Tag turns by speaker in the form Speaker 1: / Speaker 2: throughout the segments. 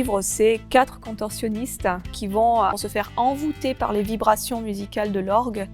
Speaker 1: Wivre, c'est 4 contorsionnistes qui vont se faire envoûter par les vibrations musicales de l'orgue.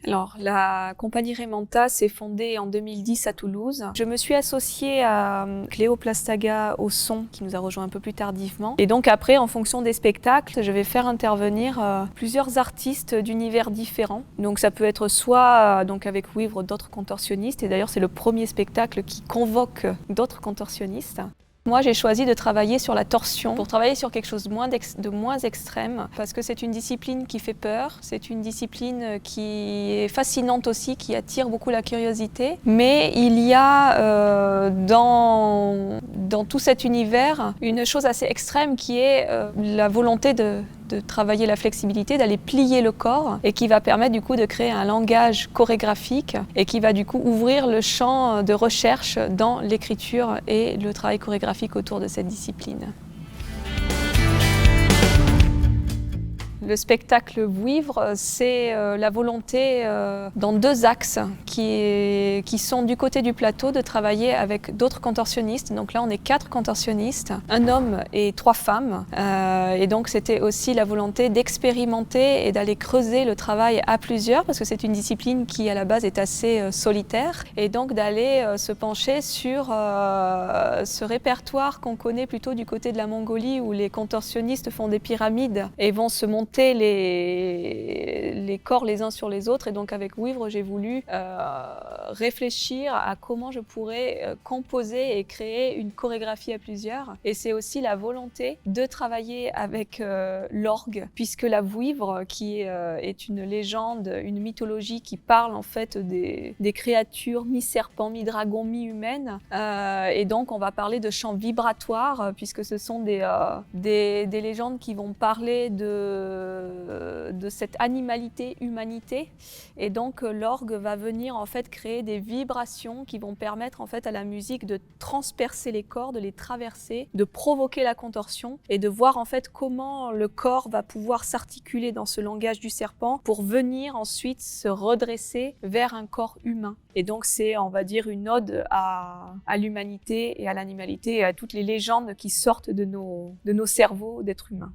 Speaker 1: Alors, la compagnie Remanta s'est fondée en 2010 à Toulouse. Je me suis associée à Cléo Plastaga au son, qui nous a rejoint un peu plus tardivement. Et donc après, en fonction des spectacles, je vais faire intervenir plusieurs artistes d'univers différents. Donc ça peut être soit donc avec Wivre d'autres contorsionnistes, et d'ailleurs c'est le premier spectacle qui convoque d'autres contorsionnistes. Moi, j'ai choisi de travailler sur la torsion pour travailler sur quelque chose de moins extrême parce que c'est une discipline qui fait peur, c'est une discipline qui est fascinante aussi, qui attire beaucoup la curiosité. Mais il y a dans tout cet univers une chose assez extrême qui est la volonté de travailler la flexibilité, d'aller plier le corps et qui va permettre du coup de créer un langage chorégraphique et qui va du coup ouvrir le champ de recherche dans l'écriture et le travail chorégraphique autour de cette discipline. Le spectacle Wivre, c'est la volonté dans 2 axes qui sont du côté du plateau de travailler avec d'autres contorsionnistes. Donc là, on est 4 contorsionnistes, un homme et 3 femmes. Et donc, c'était aussi la volonté d'expérimenter et d'aller creuser le travail à plusieurs parce que c'est une discipline qui, à la base, est assez solitaire. Et donc, d'aller se pencher sur ce répertoire qu'on connaît plutôt du côté de la Mongolie où les contorsionnistes font des pyramides et vont se monter les corps les uns sur les autres. Et donc avec Wivre, j'ai voulu réfléchir à comment je pourrais composer et créer une chorégraphie à plusieurs. Et c'est aussi la volonté de travailler avec l'orgue, puisque la Wivre, qui est une légende, une mythologie qui parle en fait des créatures mi-serpents, mi-dragons, mi-humaines. Et donc on va parler de chants vibratoires, puisque ce sont des légendes qui vont parler de cette animalité, humanité, et donc l'orgue va venir en fait créer des vibrations qui vont permettre en fait à la musique de transpercer les corps, de les traverser, de provoquer la contorsion et de voir en fait comment le corps va pouvoir s'articuler dans ce langage du serpent pour venir ensuite se redresser vers un corps humain. Et donc c'est, on va dire, une ode à l'humanité et à l'animalité et à toutes les légendes qui sortent de nos cerveaux d'êtres humains.